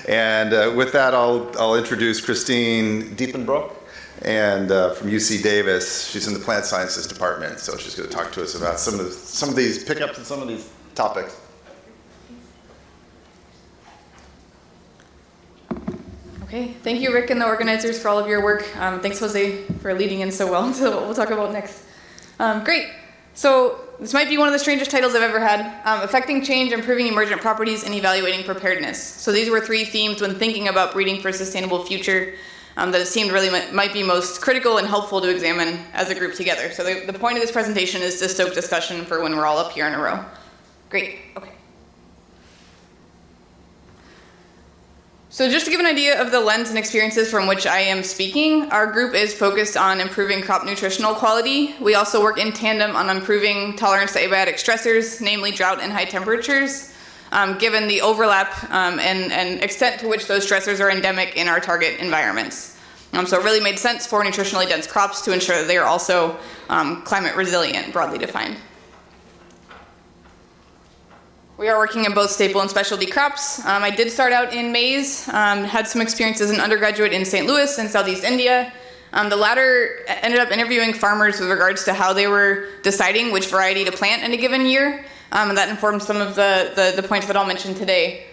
And with that, I'll introduce Christine Diepenbroek, and from UC Davis. She's in the plant sciences department, so she's going to talk to us about some of these pickups and some of these topics. Okay, thank you, Rick, and the organizers for all of your work. Thanks, Jose, for leading in so well to what we'll talk about next. Great. So this might be one of the strangest titles I've ever had. Affecting change, improving emergent properties, and evaluating preparedness. So these were three themes when thinking about breeding for a sustainable future that it seemed really might be most critical and helpful to examine as a group together. So the point of this presentation is to stoke discussion for when we're all up here in a row. Great, okay. So just to give an idea of the lens and experiences from which I am speaking, our group is focused on improving crop nutritional quality. We also work in tandem on improving tolerance to abiotic stressors, namely drought and high temperatures, given the overlap and extent to which those stressors are endemic in our target environments. So it really made sense for nutritionally dense crops to ensure that they are also climate resilient, broadly defined. We are working in both staple and specialty crops. I did start out in maize, had some experience as an undergraduate in St. Louis in Southeast India. The latter ended up interviewing farmers with regards to how they were deciding which variety to plant in a given year, and that informed some of the points that I'll mention today.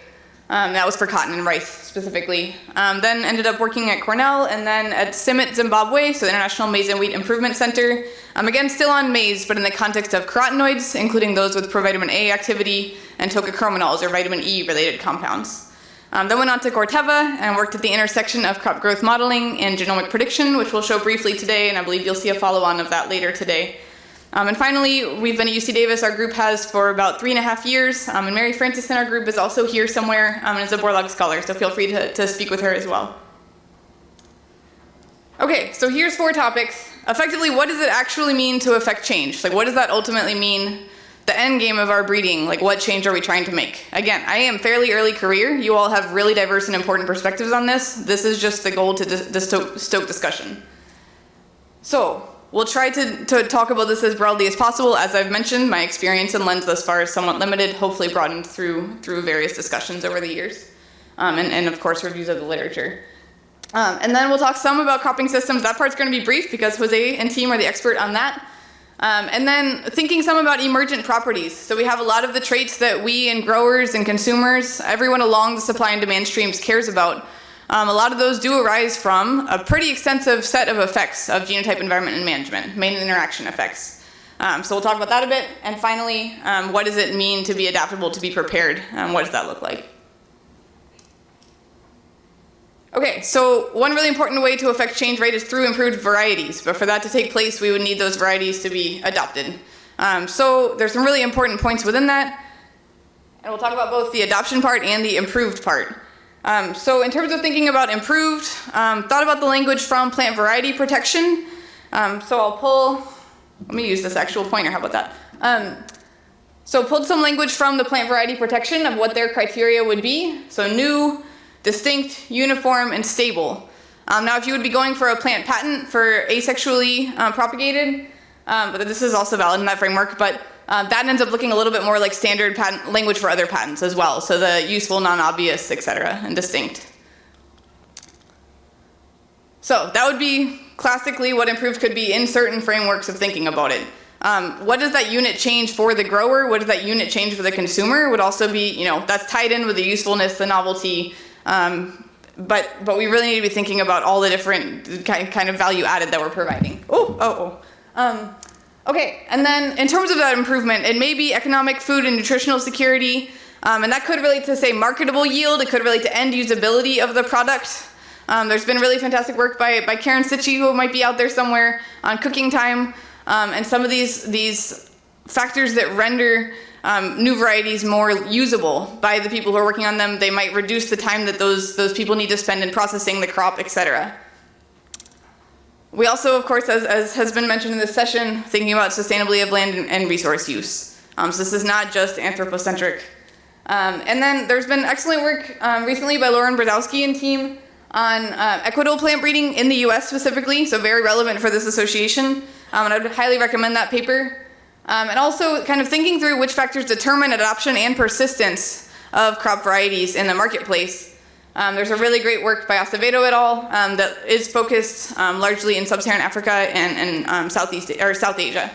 That was for cotton and rice specifically. Then ended up working at Cornell and then at CIMMYT Zimbabwe, so the International Maize and Wheat Improvement Center. Again, still on maize, but in the context of carotenoids, including those with provitamin A activity and tocochromonols, or vitamin E related compounds. Then went on to Corteva and worked at the intersection of crop growth modeling and genomic prediction, which we'll show briefly today, and I believe you'll see a follow-on of that later today. And finally, we've been at UC Davis. Our group has for about 3.5 years, and Mary Francis in our group is also here somewhere and is a Borlaug scholar, so feel free to speak with her as well. Okay, so here's 4 topics. Effectively, what does it actually mean to affect change? Like, what does that ultimately mean? The end game of our breeding, like what change are we trying to make? Again, I am fairly early career. You all have really diverse and important perspectives on this. This is just the goal to stoke discussion. So, we'll try to talk about this as broadly as possible. As I've mentioned, my experience and lens thus far is somewhat limited, hopefully broadened through various discussions over the years, and of course reviews of the literature. And then we'll talk some about cropping systems. That part's going to be brief because Jose and team are the expert on that. And then thinking some about emergent properties. So we have a lot of the traits that we and growers and consumers, everyone along the supply and demand streams cares about. A lot of those do arise from a pretty extensive set of effects of genotype, environment, and management, main interaction effects. So we'll talk about that a bit. And finally, what does it mean to be adaptable, to be prepared? What does that look like? Okay, so one really important way to affect change rate is through improved varieties. But for that to take place, we would need those varieties to be adopted. So there's some really important points within that. And we'll talk about both the adoption part and the improved part. So in terms of thinking about improved, thought about the language from plant variety protection. So I'll pull, let me use this actual pointer, how about that? So pulled some language from the plant variety protection of what their criteria would be. So new, distinct, uniform, and stable. Now if you would be going for a plant patent for asexually propagated, but this is also valid in that framework, but that ends up looking a little bit more like standard patent language for other patents as well. So the useful, non-obvious, etc., and distinct. So that would be classically what improved could be in certain frameworks of thinking about it. What does that unit change for the grower? What does that unit change for the consumer? Would also be, that's tied in with the usefulness, the novelty, but we really need to be thinking about all the different kind of value added that we're providing. Okay, and then in terms of that improvement, it may be economic, food, and nutritional security, and that could relate to, say, marketable yield. It could relate to end usability of the product. There's been really fantastic work by Karen Sitchy, who might be out there somewhere, on cooking time, and some of these factors that render new varieties more usable by the people who are working on them. They might reduce the time that those people need to spend in processing the crop, etc. We also, of course, as has been mentioned in this session, thinking about sustainability of land and resource use. So this is not just anthropocentric. And then there's been excellent work recently by Lauren Brzezowski and team on equitable plant breeding in the US specifically, so very relevant for this association. And I would highly recommend that paper. And also kind of thinking through which factors determine adoption and persistence of crop varieties in the marketplace. There's a really great work by Acevedo et al. That is focused largely in sub-Saharan Africa and South Asia.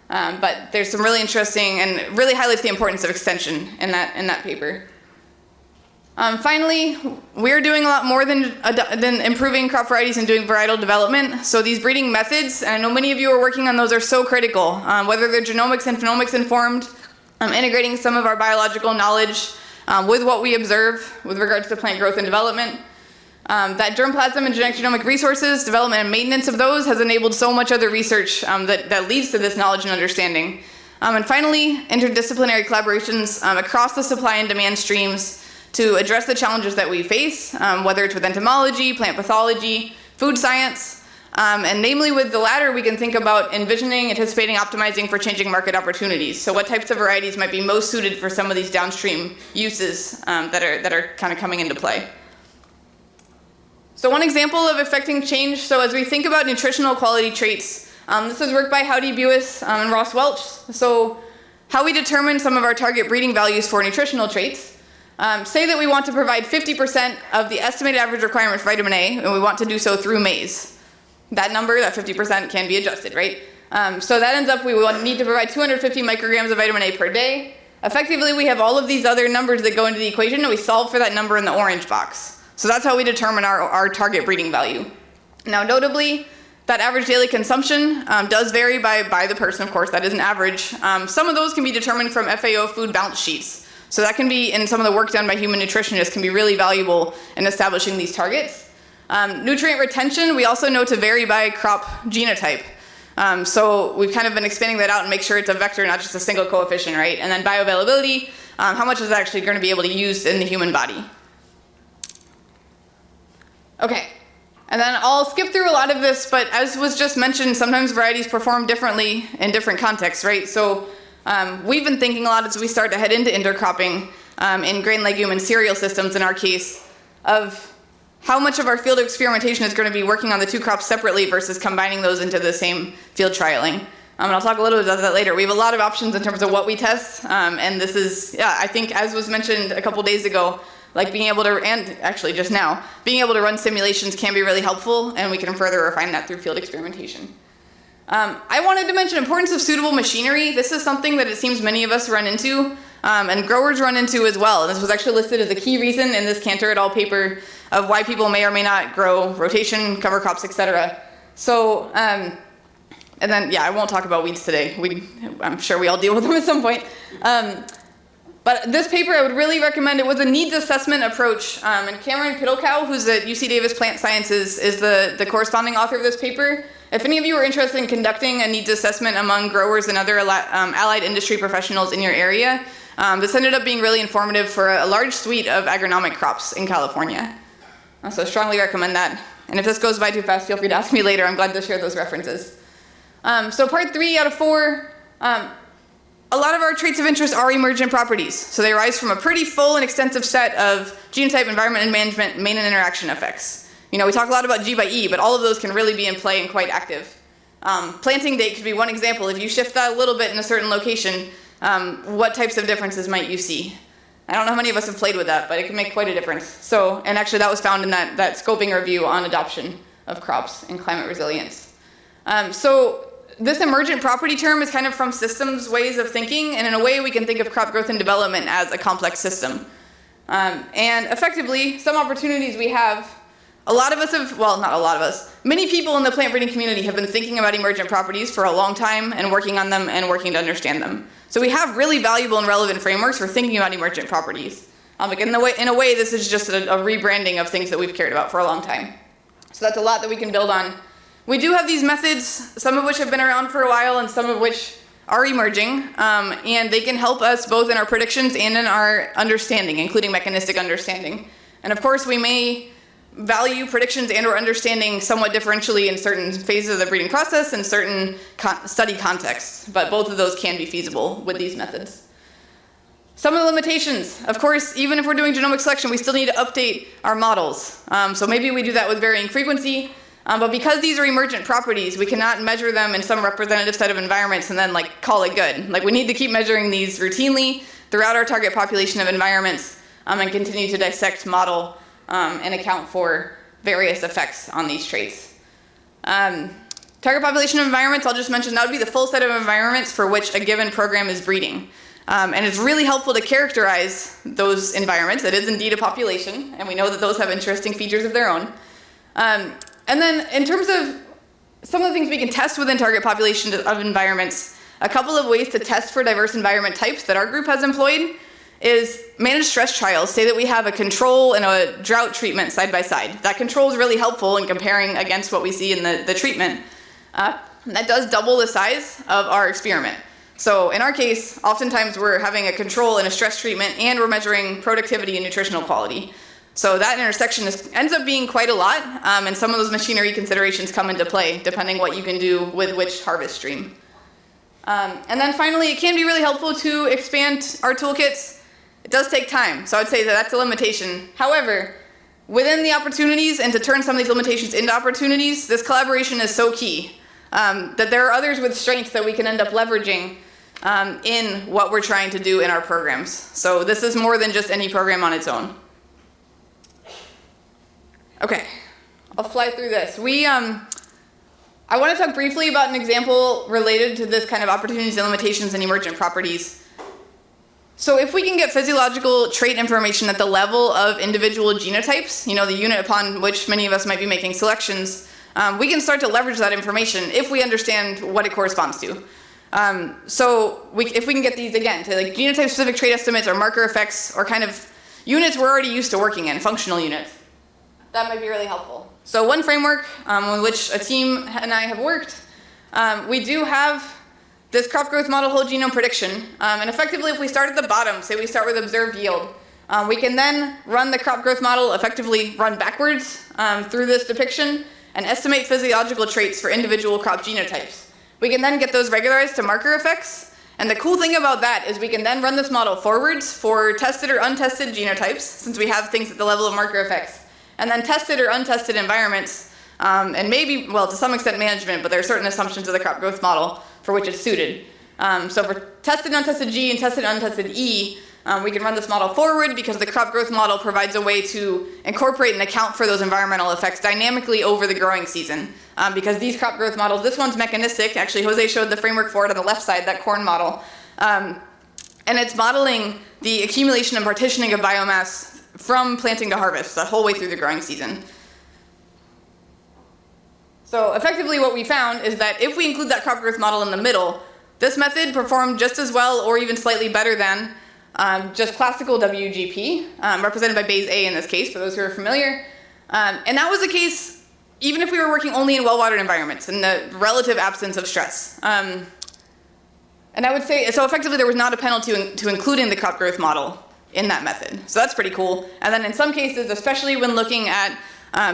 But there's some really interesting and really highlights the importance of extension in that paper. Finally, we're doing a lot more than improving crop varieties and doing varietal development. So these breeding methods, and I know many of you are working on those, are so critical, whether they're genomics and phenomics informed, integrating some of our biological knowledge with what we observe with regards to plant growth and development. That germplasm and genetic genomic resources, development and maintenance of those has enabled so much other research that leads to this knowledge and understanding. And finally, interdisciplinary collaborations across the supply and demand streams to address the challenges that we face, whether it's with entomology, plant pathology, food science, and namely with the latter, we can think about envisioning, anticipating, optimizing for changing market opportunities. So what types of varieties might be most suited for some of these downstream uses that are kind of coming into play. So one example of affecting change, so as we think about nutritional quality traits, this was work by Howdy Buis and Ross Welch. So how we determine some of our target breeding values for nutritional traits. Say that we want to provide 50% of the estimated average requirement for vitamin A, and we want to do so through maize. That number, that 50%, can be adjusted, right? So that ends up, we will need to provide 250 micrograms of vitamin A per day. Effectively, we have all of these other numbers that go into the equation, and we solve for that number in the orange box. So that's how we determine our target breeding value. Now, notably, that average daily consumption does vary by the person, of course, that is an average. Some of those can be determined from FAO food balance sheets. So that can be, in some of the work done by human nutritionists, can be really valuable in establishing these targets. Nutrient retention, we also know to vary by crop genotype. So we've kind of been expanding that out and make sure it's a vector, not just a single coefficient, right? And then bioavailability, how much is it actually going to be able to use in the human body? Okay, and then I'll skip through a lot of this, but as was just mentioned, sometimes varieties perform differently in different contexts, right? So we've been thinking a lot as we start to head into intercropping in grain, legume, and cereal systems in our case, of how much of our field experimentation is going to be working on the two crops separately versus combining those into the same field trialing. And I'll talk a little bit about that later. We have a lot of options in terms of what we test, and this is, yeah, I think as was mentioned a couple days ago, like being able to, and actually just now, being able to run simulations can be really helpful, and we can further refine that through field experimentation. I wanted to mention importance of suitable machinery. This is something that it seems many of us run into, and growers run into as well. And this was actually listed as a key reason in this Cantor et al. Paper of why people may or may not grow rotation, cover crops, etc. So, and then, yeah, I won't talk about weeds today. I'm sure we all deal with them at some point. But this paper, I would really recommend. It was a needs assessment approach. And Cameron Piddlecow, who's at UC Davis Plant Sciences, is the corresponding author of this paper. If any of you are interested in conducting a needs assessment among growers and other allied industry professionals in your area, this ended up being really informative for a large suite of agronomic crops in California. So I strongly recommend that. And if this goes by too fast, feel free to ask me later. I'm glad to share those references. So part 3 out of 4, a lot of our traits of interest are emergent properties. So they arise from a pretty full and extensive set of genotype, environment, and management, main and interaction effects. You know, we talk a lot about G by E, but all of those can really be in play and quite active. Planting date could be one example. If you shift that a little bit in a certain location, what types of differences might you see? I don't know how many of us have played with that, but it can make quite a difference. So, and actually that was found in that scoping review on adoption of crops and climate resilience. So this emergent property term is kind of from systems ways of thinking, and in a way we can think of crop growth and development as a complex system. And effectively, some opportunities we have, a lot of us have, well, not a lot of us, many people in the plant breeding community have been thinking about emergent properties for a long time and working on them and working to understand them. So we have really valuable and relevant frameworks for thinking about emergent properties. Like in a way, this is just a rebranding of things that we've cared about for a long time. So that's a lot that we can build on. We do have these methods, some of which have been around for a while and some of which are emerging, and they can help us both in our predictions and in our understanding, including mechanistic understanding. And of course, we may value predictions and or understanding somewhat differentially in certain phases of the breeding process and certain study contexts, but both of those can be feasible with these methods. Some of the limitations, of course, even if we're doing genomic selection, we still need to update our models. So maybe we do that with varying frequency, but because these are emergent properties, we cannot measure them in some representative set of environments and then like call it good. Like we need to keep measuring these routinely throughout our target population of environments and continue to dissect, model, and account for various effects on these traits. Target population of environments, I'll just mention, that would be the full set of environments for which a given program is breeding. And it's really helpful to characterize those environments. It is indeed a population, and we know that those have interesting features of their own. And then in terms of some of the things we can test within target population of environments, a couple of ways to test for diverse environment types that our group has employed is managed stress trials. Say that we have a control and a drought treatment side by side. That control is really helpful in comparing against what we see in the treatment. That does double the size of our experiment. So in our case, oftentimes we're having a control and a stress treatment, and we're measuring productivity and nutritional quality. So that intersection ends up being quite a lot, and some of those machinery considerations come into play, depending what you can do with which harvest stream. And then finally, it can be really helpful to expand our toolkits. It does take time, so I'd say that that's a limitation. However, within the opportunities, and to turn some of these limitations into opportunities, this collaboration is so key, that there are others with strengths that we can end up leveraging in what we're trying to do in our programs. So this is more than just any program on its own. Okay, I'll fly through this. I want to talk briefly about an example related to this kind of opportunities and limitations and emergent properties. So if we can get physiological trait information at the level of individual genotypes, the unit upon which many of us might be making selections, we can start to leverage that information if we understand what it corresponds to. If we can get these, again, to like genotype-specific trait estimates or marker effects or kind of units we're already used to working in, functional units, that might be really helpful. So one framework in which a team and I have worked, we do have this crop growth model whole genome prediction. And effectively, if we start at the bottom, say we start with observed yield, we can then run the crop growth model, effectively run backwards through this depiction and estimate physiological traits for individual crop genotypes. We can then get those regularized to marker effects. And the cool thing about that is we can then run this model forwards for tested or untested genotypes, since we have things at the level of marker effects, and then tested or untested environments, and maybe, well, to some extent management, but there are certain assumptions of the crop growth model for which it's suited. So for tested and untested G and tested and untested E, we can run this model forward because the crop growth model provides a way to incorporate and account for those environmental effects dynamically over the growing season. Because these crop growth models, this one's mechanistic. Actually, Jose showed the framework for it on the left side, that corn model. And it's modeling the accumulation and partitioning of biomass from planting to harvest, that whole way through the growing season. So effectively what we found is that if we include that crop growth model in the middle, this method performed just as well or even slightly better than just classical WGP, represented by Bayes A in this case, for those who are familiar. And that was the case even if we were working only in well-watered environments in the relative absence of stress. And I would say, so effectively there was not a penalty to including the crop growth model in that method. So that's pretty cool. And then in some cases, especially when looking at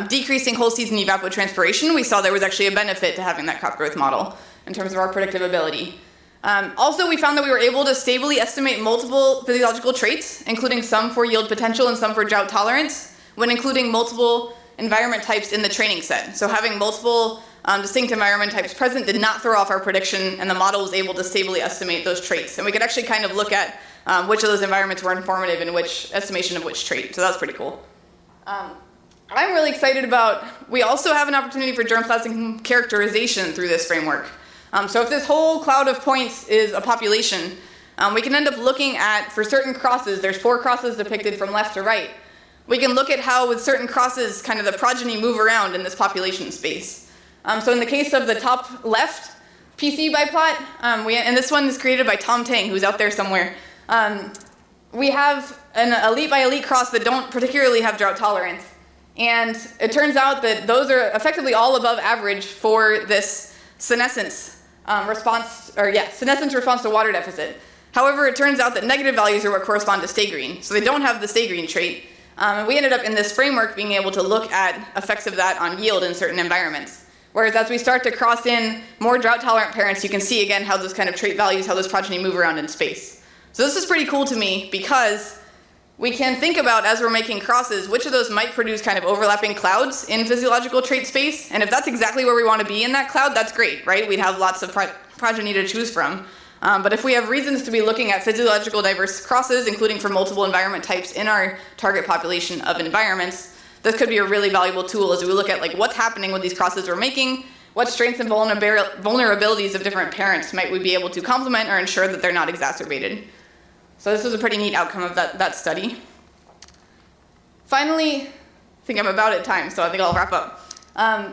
decreasing whole season evapotranspiration, we saw there was actually a benefit to having that crop growth model in terms of our predictive ability. Also, we found that we were able to stably estimate multiple physiological traits, including some for yield potential and some for drought tolerance, when including multiple environment types in the training set. So having multiple distinct environment types present did not throw off our prediction, and the model was able to stably estimate those traits. And we could actually kind of look at which of those environments were informative in which estimation of which trait. So that's pretty cool. I'm really excited about, we also have an opportunity for germplasm characterization through this framework. So if this whole cloud of points is a population, we can end up looking at, for certain crosses, there's 4 crosses depicted from left to right. We can look at how with certain crosses, kind of the progeny move around in this population space. So in the case of the top left PC biplot, and this one is created by Tom Tang, who's out there somewhere. We have an elite by elite cross that don't particularly have drought tolerance. And it turns out that those are effectively all above average for this senescence response to water deficit. However, it turns out that negative values are what correspond to stay green. So they don't have the stay green trait. And we ended up in this framework being able to look at effects of that on yield in certain environments. Whereas as we start to cross in more drought tolerant parents, you can see again how those kind of trait values, how those progeny move around in space. So this is pretty cool to me because we can think about, as we're making crosses, which of those might produce kind of overlapping clouds in physiological trait space. And if that's exactly where we want to be in that cloud, that's great, right? We'd have lots of progeny to choose from. But if we have reasons to be looking at physiological diverse crosses, including for multiple environment types in our target population of environments, this could be a really valuable tool as we look at like what's happening with these crosses we're making, what strengths and vulnerabilities of different parents might we be able to complement or ensure that they're not exacerbated. So this was a pretty neat outcome of that study. Finally, I think I'm about at time, so I think I'll wrap up. I've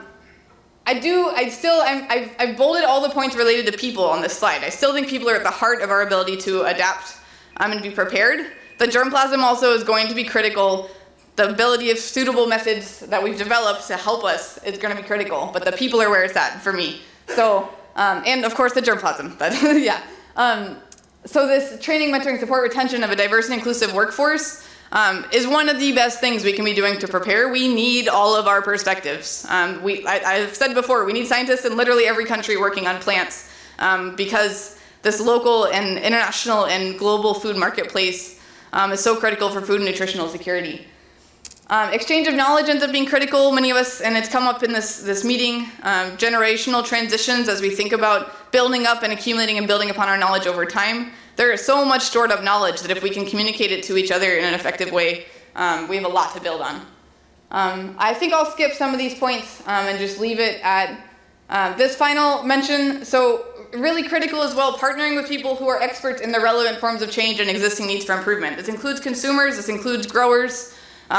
bolded all the points related to people on this slide. I still think people are at the heart of our ability to adapt and be prepared. The germplasm also is going to be critical. The ability of suitable methods that we've developed to help us is going to be critical, but the people are where it's at for me. So, and of course the germplasm, but yeah. So this training, mentoring, support, retention of a diverse and inclusive workforce is one of the best things we can be doing to prepare. We need all of our perspectives. I've said before, we need scientists in literally every country working on plants because this local and international and global food marketplace is so critical for food and nutritional security. Exchange of knowledge ends up being critical. Many of us, and it's come up in this meeting, generational transitions as we think about building up and accumulating and building upon our knowledge over time. There is so much stored up knowledge that if we can communicate it to each other in an effective way, we have a lot to build on. I think I'll skip some of these points and just leave it at this final mention. So really critical as well, partnering with people who are experts in the relevant forms of change and existing needs for improvement. This includes consumers, this includes growers,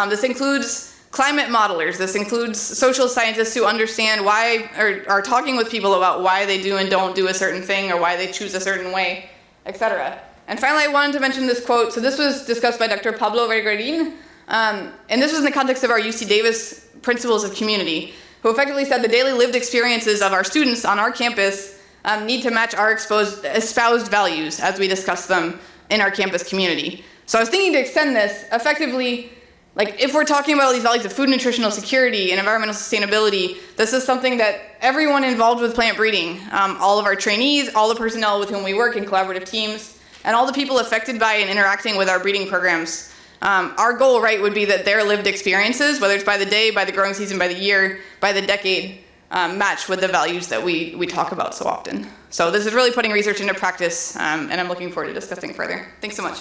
this includes climate modelers, this includes social scientists who understand why, or are talking with people about why they do and don't do a certain thing or why they choose a certain way, etc. And finally, I wanted to mention this quote. So this was discussed by Dr. Pablo Vergarin, and this was in the context of our UC Davis Principles of Community, who effectively said the daily lived experiences of our students on our campus need to match our espoused values as we discuss them in our campus community. So I was thinking to extend this effectively. Like, if we're talking about all these values of food, nutritional security, and environmental sustainability, this is something that everyone involved with plant breeding, all of our trainees, all the personnel with whom we work in collaborative teams, and all the people affected by and interacting with our breeding programs, our goal, right, would be that their lived experiences, whether it's by the day, by the growing season, by the year, by the decade, match with the values that we talk about so often. So this is really putting research into practice, and I'm looking forward to discussing further. Thanks so much.